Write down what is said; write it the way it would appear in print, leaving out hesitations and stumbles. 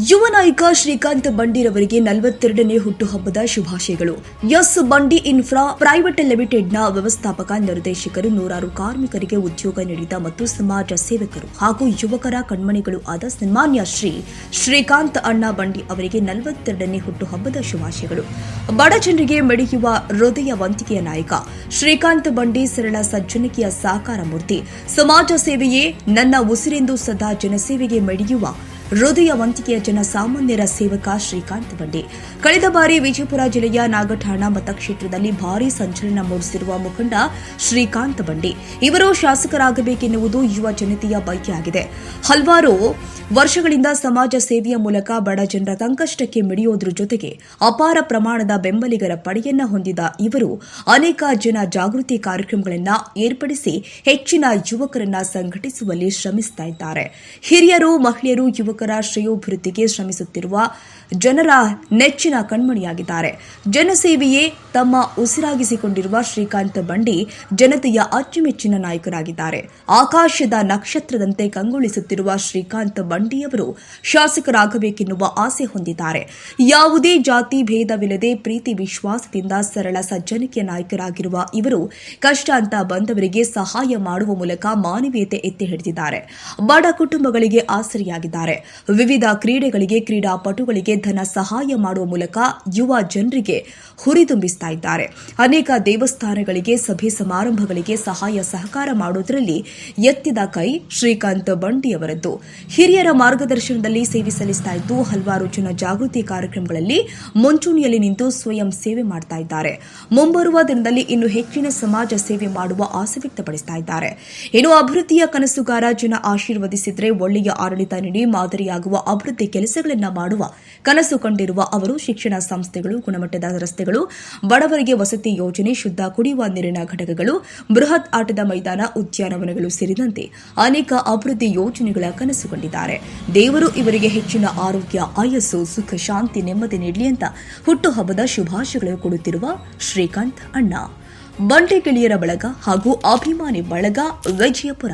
ಯುವ ನಾಯಕ ಶ್ರೀಕಾಂತ್ ಬಂಡಿರವರಿಗೆ 42ನೇ ಹುಟ್ಟುಹಬ್ಬದ ಶುಭಾಶಯಗಳು. ಎಸ್ ಬಂಡಿ ಇನ್ಫ್ರಾ ಪ್ರೈವೇಟ್ ಲಿಮಿಟೆಡ್ನ ವ್ಯವಸ್ಥಾಪಕ ನಿರ್ದೇಶಕರು ನೂರಾರು ಕಾರ್ಮಿಕರಿಗೆ ಉದ್ಯೋಗ ನೀಡಿದ ಮತ್ತು ಸಮಾಜ ಸೇವಕರು ಹಾಗೂ ಯುವಕರ ಕಣ್ಮಣಿಗಳು ಆದ ಸನ್ಮಾನ್ಯ ಶ್ರೀಕಾಂತ್ ಅಣ್ಣ ಬಂಡಿ ಅವರಿಗೆ 42ನೇ ಹುಟ್ಟುಹಬ್ಬದ ಶುಭಾಶಯಗಳು. ಬಡ ಜನರಿಗೆ ಮಿಡಿಯುವ ಹೃದಯವಂತಿಕೆಯ ನಾಯಕ ಶ್ರೀಕಾಂತ್ ಬಂಡಿ ಸರಳ ಸಜ್ಜನಿಕೆಯ ಸಾಕಾರ ಮೂರ್ತಿ. ಸಮಾಜ ಸೇವೆಯೇ ನನ್ನ ಉಸಿರೆಂದು ಸದಾ ಜನಸೇವೆಗೆ ಮಿಡಿಯುವ ಹೃದಯವಂತಿಕೆಯ ಜನಸಾಮಾನ್ಯರ ಸೇವಕ ಶ್ರೀಕಾಂತ್ ಬಂಡಿ. ಕಳೆದ ಬಾರಿ ವಿಜಯಪುರ ಜಿಲ್ಲೆಯ ನಾಗಠಾಣ ಮತಕ್ಷೇತ್ರದಲ್ಲಿ ಭಾರೀ ಸಂಚಲನ ಮೂಡಿಸಿರುವ ಮುಖಂಡ ಶ್ರೀಕಾಂತ್ ಬಂಡಿ ಇವರು ಶಾಸಕರಾಗಬೇಕೆನ್ನುವುದು ಯುವ ಜನತೆಯ ಬಯಕೆಯಾಗಿದೆ. ಹಲವಾರು ವರ್ಷಗಳಿಂದ ಸಮಾಜ ಸೇವೆಯ ಮೂಲಕ ಬಡ ಜನರ ಸಂಕಷ್ಟಕ್ಕೆ ಮಿಡಿಯೋದ್ರ ಜೊತೆಗೆ ಅಪಾರ ಪ್ರಮಾಣದ ಬೆಂಬಲಿಗರ ಪಡೆಯನ್ನ ಹೊಂದಿದ ಇವರು ಅನೇಕ ಜನ ಜಾಗೃತಿ ಕಾರ್ಯಕ್ರಮಗಳನ್ನು ಏರ್ಪಡಿಸಿ ಹೆಚ್ಚಿನ ಯುವಕರನ್ನ ಸಂಘಟಿಸುವಲ್ಲಿ ಶ್ರಮಿಸುತ್ತಾ ಇದ್ದಾರೆ. ಹಿರಿಯರು, ಮಹಿಳೆಯರು, ಯುವಕರ ಶ್ರೇಯೋಭಿವೃದ್ಧಿಗೆ ಶ್ರಮಿಸುತ್ತಿರುವ ಜನರ ನೆಚ್ಚಿನ ಕಣ್ಮಣಿಯಾಗಿದ್ದಾರೆ. ಜನಸೇವೆಯೇ ತಮ್ಮ ಉಸಿರಾಗಿಸಿಕೊಂಡಿರುವ ಶ್ರೀಕಾಂತ್ ಬಂಡಿ ಜನತೆಯ ಅಚ್ಚುಮೆಚ್ಚಿನ ನಾಯಕರಾಗಿದ್ದಾರೆ. ಆಕಾಶದ ನಕ್ಷತ್ರದಂತೆ ಕಂಗೊಳಿಸುತ್ತಿರುವ ಶ್ರೀಕಾಂತ್ ಬಂಡಿಯವರು ಶಾಸಕರಾಗಬೇಕೆನ್ನುವ ಆಸೆ ಹೊಂದಿದ್ದಾರೆ. ಯಾವುದೇ ಜಾತಿ ಭೇದವಿಲ್ಲದೆ ಪ್ರೀತಿ ವಿಶ್ವಾಸದಿಂದ ಸರಳ ಸಜ್ಜನಿಕೆಯ ನಾಯಕರಾಗಿರುವ ಇವರು ಕಷ್ಟ ಅಂತ ಬಂದವರಿಗೆ ಸಹಾಯ ಮಾಡುವ ಮೂಲಕ ಮಾನವೀಯತೆ ಎತ್ತಿ ಹಿಡಿದಿದ್ದಾರೆ. ಬಡ ಕುಟುಂಬಗಳಿಗೆ ಆಸರೆಯಾಗಿದ್ದಾರೆ. ವಿವಿಧ ಕ್ರೀಡೆಗಳಿಗೆ, ಕ್ರೀಡಾಪಟುಗಳಿಗೆ ಧನ ಸಹಾಯ ಮಾಡುವ ಮೂಲಕ ಯುವ ಜನರಿಗೆ ಹುರಿದುಂಬಿಸ್ತಾ ಇದ್ದಾರೆ. ಅನೇಕ ದೇವಸ್ಥಾನಗಳಿಗೆ, ಸಭೆ ಸಮಾರಂಭಗಳಿಗೆ ಸಹಾಯ ಸಹಕಾರ ಮಾಡುವುದರಲ್ಲಿ ಎತ್ತಿದ ಕೈ ಶ್ರೀಕಾಂತ್ ಬಂಡಿಯವರದ್ದು. ಹಿರಿಯರ ಮಾರ್ಗದರ್ಶನದಲ್ಲಿ ಸೇವೆ ಸಲ್ಲಿಸ್ತಾ ಇದ್ದು ಹಲವಾರು ಜನ ಜಾಗೃತಿ ಕಾರ್ಯಕ್ರಮಗಳಲ್ಲಿ ಮುಂಚೂಣಿಯಲ್ಲಿ ನಿಂತು ಸ್ವಯಂ ಸೇವೆ ಮಾಡ್ತಾ ಇದ್ದಾರೆ. ಮುಂಬರುವ ದಿನದಲ್ಲಿ ಇನ್ನು ಹೆಚ್ಚಿನ ಸಮಾಜ ಸೇವೆ ಮಾಡುವ ಆಸೆ ವ್ಯಕ್ತಪಡಿಸ್ತಾ ಇದ್ದಾರೆ. ಇನ್ನು ಅಭಿವೃದ್ಧಿಯ ಕನಸುಗಾರ, ಜನ ಆಶೀರ್ವದಿಸಿದ್ರೆ ಒಳ್ಳೆಯ ಆಡಳಿತ ನೀಡಿ ಮಾದರಿಯಾಗುವ ಅಭಿವೃದ್ಧಿ ಕೆಲಸಗಳನ್ನು ಮಾಡುವ ಕನಸು ಕಂಡಿರುವ ಅವರು ಶಿಕ್ಷಣ ಸಂಸ್ಥೆಗಳು, ಗುಣಮಟ್ಟದ ರಸ್ತೆಗಳು, ಬಡವರಿಗೆ ವಸತಿ ಯೋಜನೆ, ಶುದ್ಧ ಕುಡಿಯುವ ನೀರಿನ ಘಟಕಗಳು, ಬೃಹತ್ ಆಟದ ಮೈದಾನ, ಉದ್ಯಾನವನಗಳು ಸೇರಿದಂತೆ ಅನೇಕ ಅಭಿವೃದ್ಧಿ ಯೋಜನೆಗಳ ಕನಸು ಕಂಡಿದ್ದಾರೆ. ದೇವರು ಇವರಿಗೆ ಹೆಚ್ಚಿನ ಆರೋಗ್ಯ, ಆಯಸ್ಸು, ಸುಖ, ಶಾಂತಿ, ನೆಮ್ಮದಿ ನೀಡಲಿ ಅಂತ ಹುಟ್ಟುಹಬ್ಬದ ಶುಭಾಶಯಗಳು ಕೊಡುತ್ತಿರುವ ಶ್ರೀಕಾಂತ್ ಅಣ್ಣ. ಬಂಡಿ ಗೆಳೆಯರ ಬಳಗ ಹಾಗೂ ಅಭಿಮಾನಿ ಬಳಗ, ವಿಜಯಪುರ.